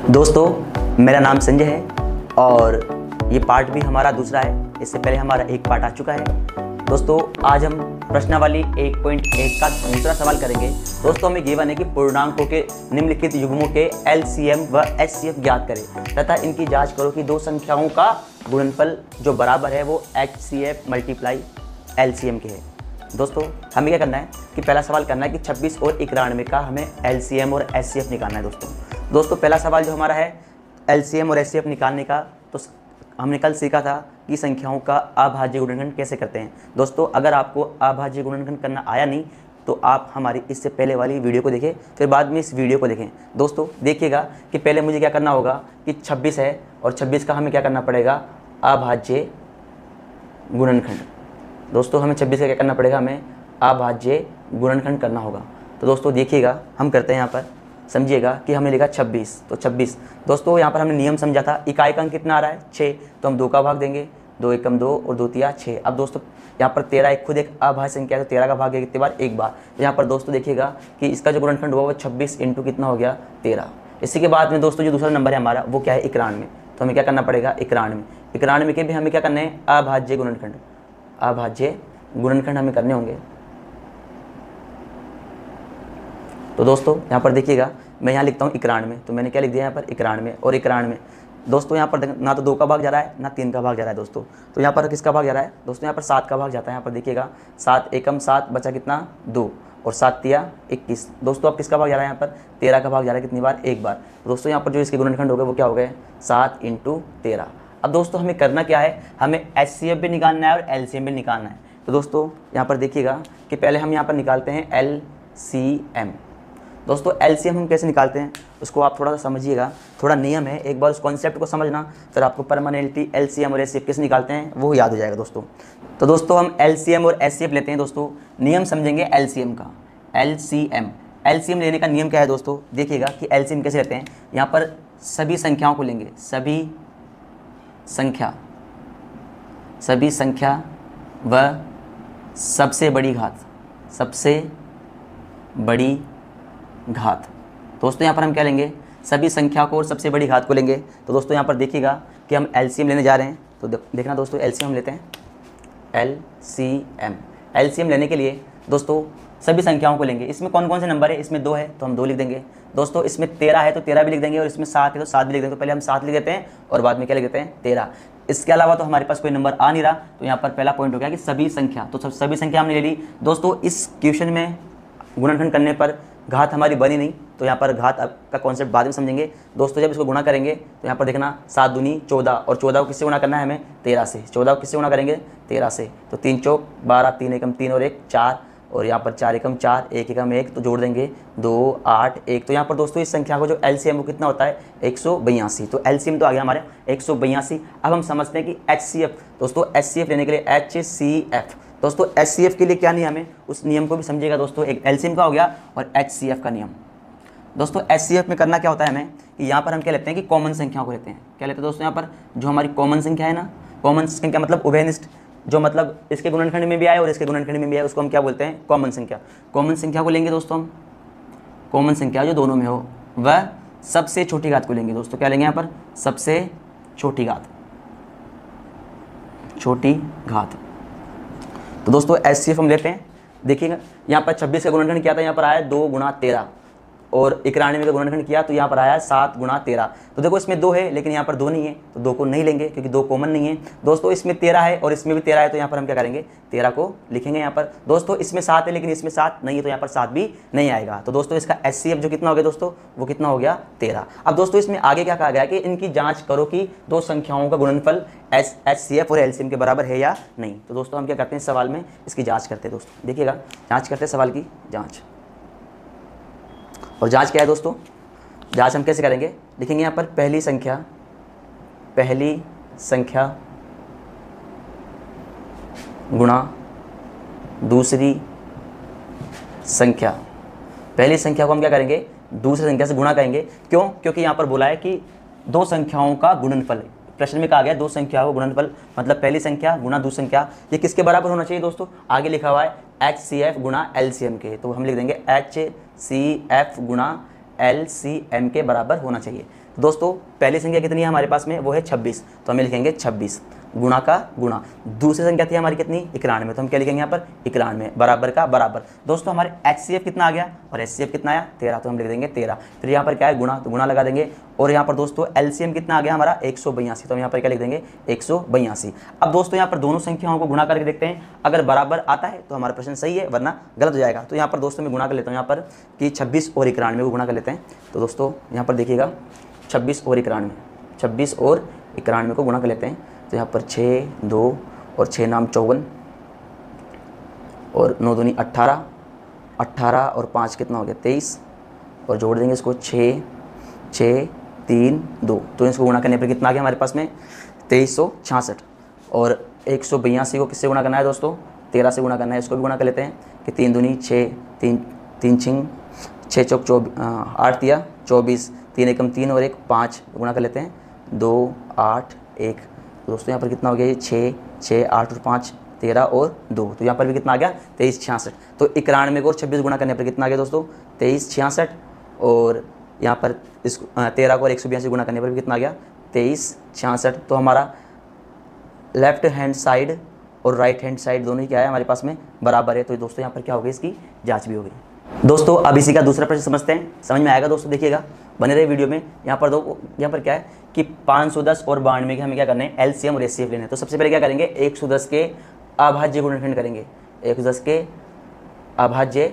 दोस्तों, मेरा नाम संजय है और ये पार्ट भी हमारा दूसरा है। इससे पहले हमारा एक पार्ट आ चुका है। दोस्तों, आज हम प्रश्नावली 1.1 का दूसरा सवाल करेंगे। दोस्तों, हमें गिवन है कि पूर्णांकों के निम्नलिखित युग्मों के एलसीएम व एचसीएफ ज्ञात करें तथा इनकी जांच करो कि दो संख्याओं का गुणनफल जो बराबर है वो एचसीएफ मल्टीप्लाई एलसीएम के है। दोस्तों, हमें क्या करना है कि पहला सवाल करना है कि 26 और 91 का हमें एलसीएम और एचसीएफ निकालना है। दोस्तों, पहला सवाल जो हमारा है एलसीएम और एचसीएफ निकालने का, तो हमने कल सीखा था कि संख्याओं का अभाज्य गुणनखंड कैसे करते हैं। दोस्तों, अगर आपको अभाज्य गुणनखंड करना आया नहीं तो आप हमारी इससे पहले वाली वीडियो को देखें, फिर बाद में इस वीडियो को देखें। दोस्तों, देखिएगा कि पहले मुझे क्या करना होगा कि 26 है और 26 का हमें क्या करना पड़ेगा, अभाज्य गुणनखंड। दोस्तों, हमें 26 का क्या करना पड़ेगा, हमें अभाज्य गुणनखंड करना होगा। तो दोस्तों देखिएगा, हम करते हैं यहाँ पर, समझिएगा कि हमने लिखा 26, तो 26। दोस्तों, यहाँ पर हमने नियम समझा था, इकाई का अंक कितना आ रहा है 6, तो हम 2 का भाग देंगे, 2 एकम 2 और 2 तिया 6। अब दोस्तों यहाँ पर 13 एक खुद एक अभाज्य संख्या है, तो 13 का भाग कितनी बार, एक बार। तो यहाँ पर दोस्तों देखिएगा कि इसका जो गुणनखंड हुआ वो 26 इंटू कितना हो गया, 13। इसी के बाद में दोस्तों जो दूसरा नंबर है हमारा वो क्या है, 91। तो हमें क्या करना पड़ेगा, 91। 91 के भी हमें क्या करना है, अभाज्य गुणनखंड। अभाज्य गुणनखंड हमें करने होंगे। तो दोस्तों यहाँ पर देखिएगा, मैं यहाँ लिखता हूँ 91, तो मैंने क्या लिख दिया यहाँ पर 91 और 91। दोस्तों यहाँ पर ना तो 2 का भाग जा रहा है ना 3 का भाग जा रहा है। दोस्तों तो यहाँ पर किसका भाग जा रहा है, दोस्तों यहाँ पर 7 का भाग जाता है। यहाँ पर देखिएगा 7 एकम 7 बचा कितना, 2 और 7 तिया 21। दोस्तों अब किसका भाग जा रहा है, यहाँ पर 13 का भाग जा रहा है, कितनी बार, एक बार। तो दोस्तों यहाँ पर जो इसके गुणनखंड हो गए वो क्या हो गए, 7 इंटू 13। अब दोस्तों हमें करना क्या है, हमें एचसीएफ भी निकालना है और एलसीएम भी निकालना है। तो दोस्तों यहाँ पर देखिएगा कि पहले हम यहाँ पर निकालते हैं एलसीएम। दोस्तों एलसीएम हम कैसे निकालते हैं उसको आप थोड़ा सा समझिएगा, थोड़ा नियम है, एक बार उस कॉन्सेप्ट को समझना, फिर आपको परमानेंटली एलसीएम और एचसीएफ कैसे निकालते हैं वो याद हो जाएगा। दोस्तों दोस्तों हम एलसीएम और एचसीएफ लेते हैं। दोस्तों नियम समझेंगे एलसीएम का। एलसीएम लेने का नियम क्या है दोस्तों, देखिएगा कि एलसीएम कैसे लेते हैं। यहाँ पर सभी संख्याओं को लेंगे, सभी संख्या व सबसे बड़ी घात। दोस्तों यहाँ पर हम क्या लेंगे, सभी संख्या को और सबसे बड़ी घात को लेंगे। तो दोस्तों यहाँ पर देखिएगा कि हम एलसीएम लेने जा रहे हैं। तो देखना दोस्तों, एलसीएम लेते हैं, एलसीएम लेने के लिए दोस्तों सभी संख्याओं को लेंगे। इसमें कौन कौन से नंबर है, इसमें 2 है तो हम 2 लिख देंगे। दोस्तों इसमें 13 है तो 13 भी लिख देंगे, और इसमें 7 है तो 7 भी लिख देंगे। तो पहले हम 7 लिख देते हैं और बाद में क्या लिख देते हैं, 13। इसके अलावा तो हमारे पास कोई नंबर आ नहीं रहा, तो यहाँ पर पहला पॉइंट हो गया कि सभी संख्या। तो सभी संख्या हमने ले ली। दोस्तों इस क्वेश्चन में गुणनखंड करने पर घात हमारी बनी नहीं, तो यहाँ पर घात का कॉन्सेप्ट बाद में समझेंगे। दोस्तों जब इसको गुणा करेंगे तो यहाँ पर देखना 7 दूनी 14, और 14 को किससे गुणा करना है हमें, 13 से। 14 को किससे गुणा करेंगे, 13 से। तो 3 चौक 12, 3 एकम 3 और 1 4, और यहाँ पर 4 एकम 4, 1 एकम 1, तो जोड़ देंगे 2 8 1। तो यहाँ पर दोस्तों इस संख्या को जो एलसीएम वो कितना होता है, 182। तो एलसीएम तो आ गया हमारे 182। अब हम समझते हैं कि एचसीएफ। दोस्तों एचसीएफ लेने के लिए एचसीएफ, दोस्तों एचसीएफ के लिए क्या नियम है उस नियम को भी समझिएगा। दोस्तों एक एलसीएम का हो गया और एचसीएफ का नियम। दोस्तों एचसीएफ में करना क्या होता है हमें कि यहाँ पर हम क्या लेते हैं कि कॉमन संख्याओं को लेते हैं। क्या लेते हैं दोस्तों, यहाँ पर जो हमारी कॉमन संख्या है ना, कॉमन संख्या मतलब उभयनिष्ठ, जो मतलब इसके गुणनखंड में भी आए और इसके गुणनखंड में भी आए, उसको हम क्या बोलते हैं, कॉमन संख्या। कॉमन संख्या को लेंगे दोस्तों हम, कॉमन संख्या जो दोनों में हो, वह सबसे छोटी घात को लेंगे। दोस्तों क्या लेंगे यहाँ पर, सबसे छोटी घात। तो दोस्तों एचसीएफ हम लेते हैं। देखिएगा यहाँ पर 26 का गुणनखंड किया था, यहाँ पर आया 2 गुणा 13, और 91 का गुणनखंड किया तो यहाँ पर आया 7 गुणा 13। तो देखो इसमें 2 है लेकिन यहाँ पर 2 नहीं है, तो 2 को नहीं लेंगे क्योंकि 2 कॉमन नहीं है। दोस्तों इसमें 13 है और इसमें भी 13 है, तो यहाँ पर हम क्या करेंगे, 13 को लिखेंगे यहाँ पर। दोस्तों इसमें 7 है लेकिन इसमें 7 नहीं है, तो यहाँ पर 7 भी नहीं आएगा। तो दोस्तों इसका एचसीएफ जो कितना हो गया दोस्तों, वो कितना हो गया, 13। अब दोस्तों इसमें आगे क्या कहा गया कि इनकी जाँच करो कि दो संख्याओं का गुणनफल एचसीएफ और एलसीएम के बराबर है या नहीं। तो दोस्तों हम क्या करते हैं, सवाल में इसकी जाँच करते हैं। दोस्तों देखिएगा, जाँच करते हैं, सवाल की जाँच। और जांच क्या है दोस्तों, जांच हम कैसे करेंगे, लिखेंगे यहाँ पर पहली संख्या गुणा दूसरी संख्या। पहली संख्या को हम क्या करेंगे, दूसरी संख्या से गुणा करेंगे। क्यों, क्योंकि यहाँ पर बोला है कि दो संख्याओं का गुणनफल, प्रश्न में कहा गया दो संख्याओं का गुणनफल, मतलब पहली संख्या गुणा दूसरी संख्या, ये किसके बराबर होना चाहिए दोस्तों, आगे लिखा हुआ है HCF गुणा LCM के, तो हम लिख देंगे HCF गुणा LCM के बराबर होना चाहिए। तो दोस्तों पहली संख्या कितनी है हमारे पास में, वो है 26, तो हमें लिखेंगे 26 गुणा का गुणा। दूसरी संख्या थी हमारी कितनी, 91, तो हम क्या लिखेंगे यहाँ पर 91 बराबर का बराबर। दोस्तों हमारे HCF कितना आ गया और HCF कितना आया 13, तो हम लिख देंगे 13। फिर यहाँ पर क्या है गुणा, तो गुणा लगा देंगे। और यहाँ पर दोस्तों LCM कितना आ गया हमारा 182, तो हम यहाँ पर क्या लिख देंगे 182। अब दोस्तों यहाँ पर दोनों संख्याओं को गुणा करके देखते हैं, अगर बराबर आता है तो हमारा प्रश्न सही है, वरना गलत हो जाएगा। तो यहाँ पर दोस्तों मैं गुणा कर लेता हूँ यहाँ पर कि 26 और 91 को गुणा कर लेते हैं। तो दोस्तों यहाँ पर देखिएगा 26 और 91, 26 और 91 को गुणा कर लेते हैं। तो यहाँ पर 6, 2 और 6 नाम 54 और 9 दूनी 18, 18 और 5 कितना हो गया 23, और जोड़ देंगे इसको 6, 6, 3, 2। तो इसको गुणा करने पर कितना आ गया हमारे पास में 2366। और 182 को किससे गुणा करना है दोस्तों, 13 से गुणा करना है। इसको भी गुणा कर लेते हैं कि 3 दूनी 6, 3 छिंग 6 चौक 8 दिया 24, 3 एकम 3 और 1 5 गुणा कर लेते हैं 2, 8, 1। तो दोस्तों यहाँ पर कितना हो गया ये 6, 6, 8 और 5 13 और 2, तो यहाँ पर भी कितना आ गया 2366। तो 91 को और 26 गुणा करने पर कितना आ गया दोस्तों 2366। और यहाँ पर इस 13 को और 182 गुणा करने पर भी कितना आ गया 2366। तो हमारा लेफ्ट हैंड साइड और राइट हैंड साइड दोनों ही क्या है हमारे पास में बराबर है। तो दोस्तों यहाँ पर क्या हो गई, इसकी जाँच भी हो गई। दोस्तों अब इसी का दूसरा प्रश्न समझते हैं, समझ में आएगा दोस्तों, देखिएगा बने रहे वीडियो में। यहाँ पर क्या है कि 510 और 92 के हमें क्या करना है LCM और HCF लेना है। तो सबसे पहले क्या करेंगे 110 के अभाज्य गुणनखंड करेंगे, 110 के अभाज्य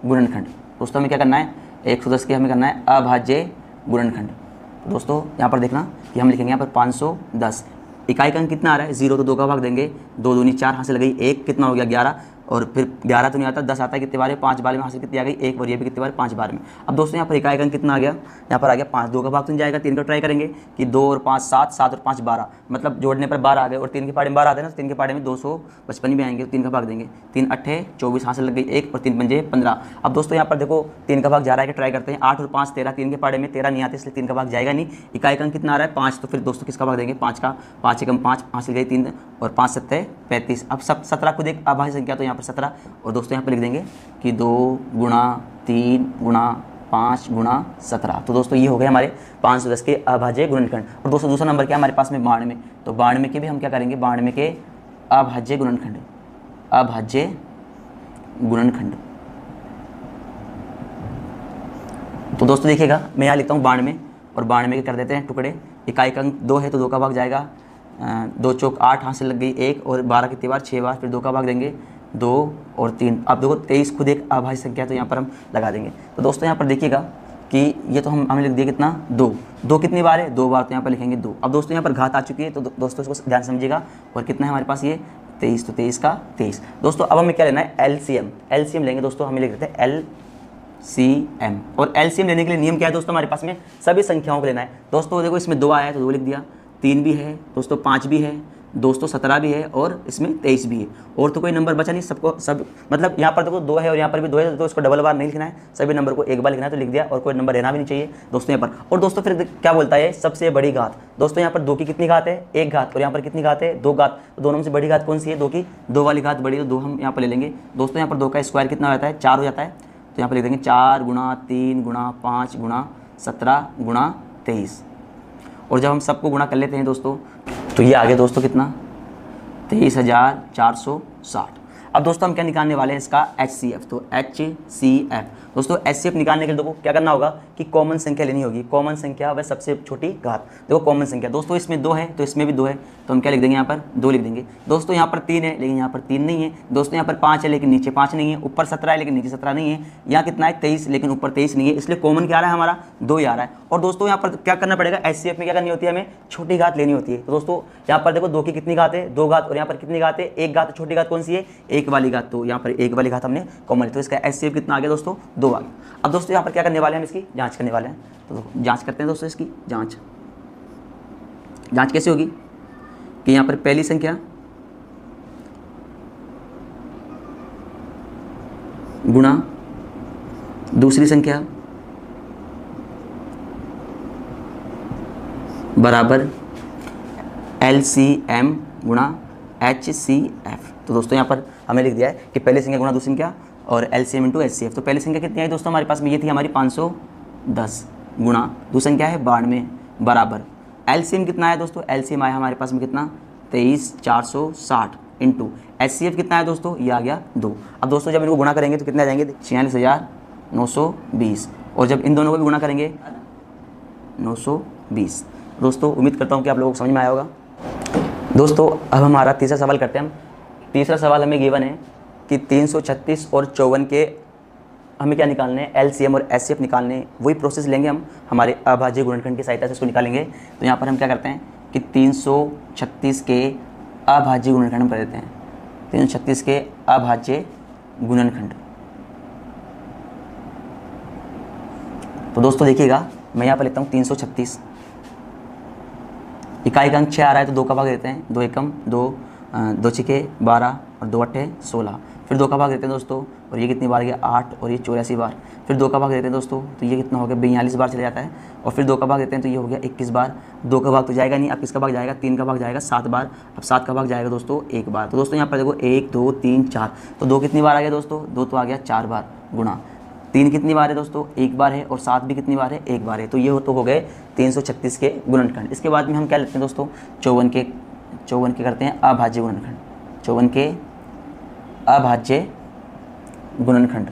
गुणनखंड। दोस्तों हमें क्या करना है 110 के हमें करना है अभाज्य गुणनखंड। तो दोस्तों यहाँ पर देखना कि हम लिखेंगे यहाँ पर 510, इकाई का अंक कितना आ रहा है 0, तो 2 का भाग देंगे, 2 दूनी 4 हासिल गई, 1 कितना हो गया 11, और फिर 11 तो नहीं आता 10 आता है, कितने बार में 5 बार में हासिल कितनी आ गई 1, और ये भी कितने बार 5 बार में। अब दोस्तों यहाँ पर इकाई का अंक कितना आ गया, यहाँ पर आ गया 5, 2 का भाग तो नहीं जाएगा, 3 का ट्राई करेंगे कि 2 और 5 7, 7 और 5 12, मतलब जोड़ने पर 12 आ गए, और 3 के पाड़े में 12 आते हैं ना, तो 3 के पाड़े में 255 भी आएंगे, तो 3 का भाग देंगे, 3 8 24 हासिल लग गई 1, और 3 पंजे 15। अब दोस्तों यहाँ पर देखो 3 का भाग जा रहा है कि ट्राई करते हैं, 8 और 5 13, 3 के पाड़े में 13 नहीं आते, इसलिए 3 का भाग जाएगा नहीं। इकाई का अंक कितना आ रहा है 5, तो फिर दोस्तों किसका भाग देंगे 5 का, 5 एकम 5 हासिल गई 3, और 5 7 35। अब सब 17 खुद एक अभाज्य संख्या, तो यहाँ पर 17, और दोस्तों यहाँ पर लिख देंगे कि 2 गुणा 3 गुणा 5 गुणा 17। तो दोस्तों ये हो गए हमारे 510 के अभाज्य गुणनखंड। और दोस्तों दूसरा नंबर क्या है हमारे पास में 92, तो 92 के भी हम क्या करेंगे 92 के अभाज्य गुणनखंड, अभाज्य गुणनखंड। तो दोस्तों देखिएगा मैं यहाँ लिखता हूँ 92, और 92 के कर देते हैं टुकड़े, इकाई का अंक 2 है तो 2 का भाग जाएगा, 2 चौक 8 हासिल लग गई 1, और 12 कितनी बार 6 बार, फिर 2 का भाग देंगे 2 और 3। अब देखो 23 खुद एक अभाज्य संख्या, तो यहाँ पर हम लगा देंगे। तो दोस्तों यहाँ पर देखिएगा कि ये तो हमने लिख दिया कितना 2 कितनी बार है 2 बार, तो यहाँ पर लिखेंगे 2। अब दोस्तों यहाँ पर घात आ चुकी है, तो दोस्तों इसको ध्यान समझिएगा। और कितना है हमारे पास ये 23, तो 23 का 23। दोस्तों अब हमें क्या लेना है LCM लेंगे दोस्तों, हमें लिख देते हैं LCM। और LCM लेने के लिए नियम क्या है दोस्तों हमारे पास में सभी संख्याओं को लेना है। दोस्तों देखो इसमें 2 आया है तो 2 लिख दिया, 3 भी है दोस्तों, 5 भी है दोस्तों, 17 भी है, और इसमें 23 भी है, और तो कोई नंबर बचा नहीं, सबको सब मतलब यहाँ पर देखो 2 है और यहाँ पर भी 2 है, तो इसको डबल बार नहीं लिखना है, सभी नंबर को एक बार लिखना है, तो लिख दिया, और कोई नंबर रहना भी नहीं चाहिए दोस्तों यहाँ पर। और दोस्तों फिर क्या बोलता है सबसे बड़ी घात। दोस्तों यहाँ पर 2 की कितनी घात है 1 घात, और यहाँ पर कितनी घात है 2 घात, तो दोनों में से बड़ी घात कौन सी है 2 की, 2 वाली घात बड़ी, तो 2 हम यहाँ पर ले लेंगे। दोस्तों यहाँ पर 2 का स्क्वायर कितना होता है 4 हो जाता है, तो यहाँ पर लिख देंगे 4 गुणा 3 गुणा 5 गुणा 17 गुणा 23। और जब हम सबको गुणा कर लेते हैं दोस्तों, तो ये आ गया दोस्तों कितना 23,460। अब दोस्तों हम क्या निकालने वाले हैं इसका HCF, तो HCF दोस्तों HCF निकालने के लिए देखो क्या करना होगा कि कॉमन संख्या लेनी होगी, कॉमन संख्या वह सबसे छोटी घात। देखो कॉमन संख्या दोस्तों इसमें 2 है तो इसमें भी 2 है, तो हम क्या लिख देंगे यहाँ पर 2 लिख देंगे। दोस्तों यहाँ पर 3 है लेकिन यहाँ पर 3 नहीं है, दोस्तों यहाँ पर 5 है लेकिन नीचे 5 नहीं है, ऊपर 17 है लेकिन नीचे 17 नहीं है, यहाँ कितना है 23 लेकिन ऊपर 23 नहीं है, इसलिए कॉमन क्या आ रहा है हमारा 2 ही आ रहा है। और दोस्तों यहाँ पर क्या करना पड़ेगा HCF में क्या करनी होती है हमें छोटी घात लेनी होती है। तो दोस्तों यहाँ पर देखो 2 की कितनी घात है 2 घात, और यहाँ पर कितनी घात है 1 घात, छोटी घात कौन सी है 1 वाली घात, तो यहाँ पर 1 वाली घात हमने कॉमन ली, तो इसका HCF कितना आ गया दोस्तों 2 आ गया। अब दोस्तों यहाँ पर क्या करने वाले हैं हम इसकी जांच करने वाले हैं, तो जांच करते हैं दोस्तों इसकी जांच कैसे होगी कि यहाँ पर पहली संख्या गुणा दूसरी संख्या बराबर LCM गुणा HCF। तो दोस्तों यहाँ पर हमने लिख दिया है कि पहली संख्या गुणा दूसरी संख्या और एलसीएम इंटू एचसीएफ। तो पहली संख्या कितनी आई दोस्तों हमारे पास में, ये थी हमारी 510 गुणा दूसरी संख्या है 92 बराबर एलसीएम कितना आया दोस्तों, एलसीएम आया हमारे पास में कितना 23460 इंटू एचसीएफ कितना है दोस्तों, ये आ गया 2। अब दोस्तों जब इनको गुणा करेंगे तो कितने आ जाएंगे 46920 और जब इन दोनों को भी गुणा करेंगे 920। दोस्तों उम्मीद करता हूँ कि आप लोगों को समझ में आया होगा। दोस्तों अब हमारा तीसरा सवाल करते हैं हम। तीसरा सवाल हमें गिवन है कि 336 और 54 के हमें क्या निकालने हैं, एलसीएम और एचसीएफ निकालने हैं। वही प्रोसेस लेंगे हम हमारे अभाज्य गुणनखंड की सहायता से इसको निकालेंगे। तो यहाँ पर हम क्या करते हैं कि 336 के अभाज्य गुणनखंड हम कर देते हैं, 336 के अभाज्य गुणनखंड। तो दोस्तों देखिएगा मैं यहाँ पर लेता हूँ 336, इकाई का अंक 6 आ रहा है तो 2 का भाग देते हैं, 2 एकम 2, 2 छिके 12 और 2 अट्ठे 16, फिर 2 का भाग देते हैं दोस्तों और ये कितनी बार गया 8 और ये 84 बार, फिर 2 का भाग देते हैं दोस्तों तो ये कितना हो गया 42 बार चले जाता है और फिर 2 का भाग देते हैं तो ये हो गया 21 बार। 2 का भाग तो जाएगा नहीं, अब किसका भाग जाएगा 3 का भाग जाएगा 7 बार, अब 7 का भाग जाएगा दोस्तों 1 बार। तो दोस्तों यहाँ पर देखो 1 2 3 4, तो 2 कितनी बार आ गया दोस्तों, 2 तो आ गया 4 बार गुणा 3 कितनी बार है दोस्तों 1 बार है और 7 भी कितनी बार है 1 बार है। तो ये तो हो गए 336 के गुणनखंड। इसके बाद में हम क्या लेते हैं दोस्तों 54 के करते हैं अभाज्य गुणनखंड, 54 के अभाज्य गुणनखंड।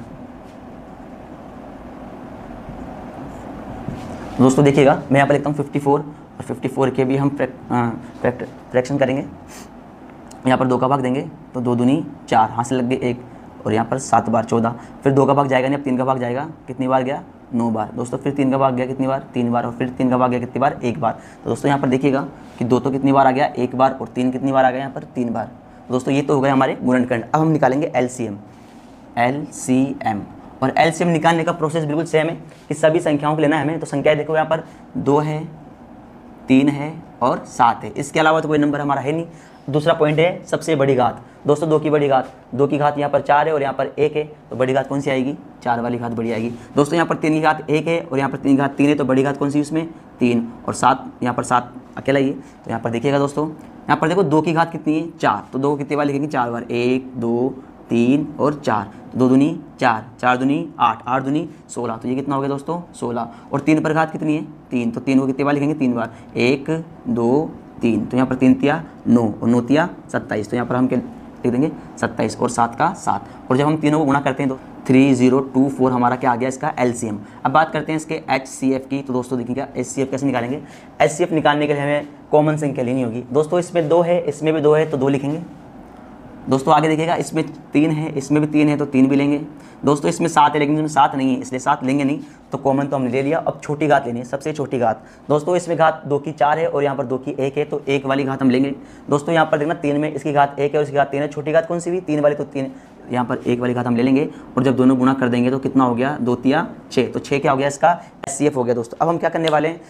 दोस्तों देखिएगा मैं यहाँ पर लिखता हूँ 54 और 54 के भी हम फ्रैक्शन करेंगे। यहाँ पर 2 का भाग देंगे तो 2 दूनी 4, हाथ से लग गए 1 और यहाँ पर 7 बार 14, फिर 2 का भाग जाएगा नहीं, अब 3 का भाग जाएगा कितनी बार गया 9 बार दोस्तों, फिर 3 का भाग गया कितनी बार 3 बार और फिर 3 का भाग गया कितनी बार 1 बार। तो दोस्तों यहाँ पर देखिएगा कि 2 तो कितनी बार आ गया 1 बार और 3 कितनी बार आ गया यहाँ पर 3 बार। तो दोस्तों ये तो हो गए हमारे गुणनखंड। अब हम निकालेंगे एलसीएम और एलसीएम निकालने का प्रोसेस बिल्कुल सेम है कि सभी संख्याओं को लेना है हमें। तो संख्याएं देखो यहाँ पर 2 है 3 है और 7 है, इसके अलावा तो कोई नंबर हमारा है नहीं। दूसरा पॉइंट है सबसे बड़ी घात, दोस्तों 2 की बड़ी घात, 2 की घात यहाँ पर 4 है और यहाँ पर 1 है, तो बड़ी घात कौन सी आएगी 4 वाली घात बड़ी आएगी। दोस्तों यहाँ पर 3 की घात 1 है और यहाँ पर 3 की घात 3 है, तो बड़ी घात कौन सी उसमें 3 और 7, यहाँ पर 7 अकेला ही है। तो यहाँ पर देखिएगा दोस्तों यहाँ पर देखो 2 की घात कितनी है 4, तो 2 कितनी बार लिखेंगे 4 बार, 1 2 3 और 4, 2 दूनी 4, 4 दूनी 8, 8 दूनी 16, तो ये कितना हो गया दोस्तों 16 और 3 पर घात कितनी है 3, तो 3 को कितनी बार लिखेंगे 3 बार, 1 2 3, तो यहाँ पर 3 तिया 9 और 9 तिया 27, तो यहाँ पर हम क्या लिख देंगे 27 और 7 का 7। और जब हम तीनों को गुणा करते हैं तो 3024 हमारा क्या आ गया इसका एलसीएम। अब बात करते हैं इसके एचसीएफ की। तो दोस्तों देखिएगा एचसीएफ कैसे निकालेंगे। एचसीएफ निकालने के लिए हमें कॉमन संख्या लेनी होगी। दोस्तों इसमें 2 है, इसमें भी 2 है तो 2 लिखेंगे। दोस्तों आगे देखिएगा इसमें 3 है, इसमें भी 3 है तो 3 भी लेंगे। दोस्तों इसमें 7 है लेकिन इसमें 7 नहीं है इसलिए 7 लेंगे नहीं, तो कॉमन तो हमने ले लिया। अब छोटी घात लेनी है, सबसे छोटी घात। दोस्तों इसमें घात 2 की 4 है और यहाँ पर 2 की 1 है, तो 1 वाली घात हम लेंगे। दोस्तों यहाँ पर देखना 3 में इसकी घात 1 है और इसकी घात 3 है, छोटी घात कौन सी भी 3 वाली, तो 3 यहाँ पर 1 वाली घात हम ले लेंगे। और जब दोनों गुणा कर देंगे तो कितना हो गया 2 तिया 6, तो 6 क्या हो गया इसका एचसीएफ हो गया। दोस्तों अब हम क्या करने वाले हैं,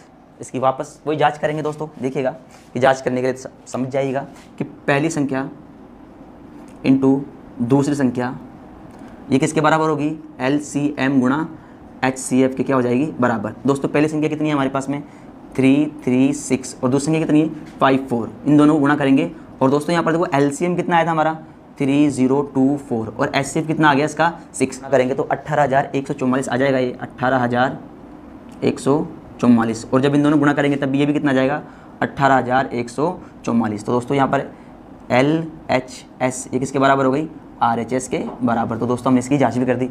इसकी वापस वही जाँच करेंगे। दोस्तों देखिएगा कि जाँच करने के लिए समझ जाइएगा कि पहली संख्या इंटू दूसरी संख्या ये किसके बराबर होगी, एलसीएम गुणा एचसीएफ के क्या हो जाएगी बराबर। दोस्तों पहली संख्या कितनी है हमारे पास में 336 और दूसरी संख्या कितनी है 54, इन दोनों को गुणा करेंगे। और दोस्तों यहाँ पर देखो एलसीएम कितना आया था हमारा 3024 और एचसीएफ कितना आ गया इसका 6 करेंगे तो 18144 आ जाएगा, ये 18144। और जब इन दोनों गुणा करेंगे तब ये भी कितना आ जाएगा 18144। तो दोस्तों यहाँ पर LHS ये किसके बराबर हो गई RHS के बराबर। तो दोस्तों हमने इसकी जांच भी कर दी।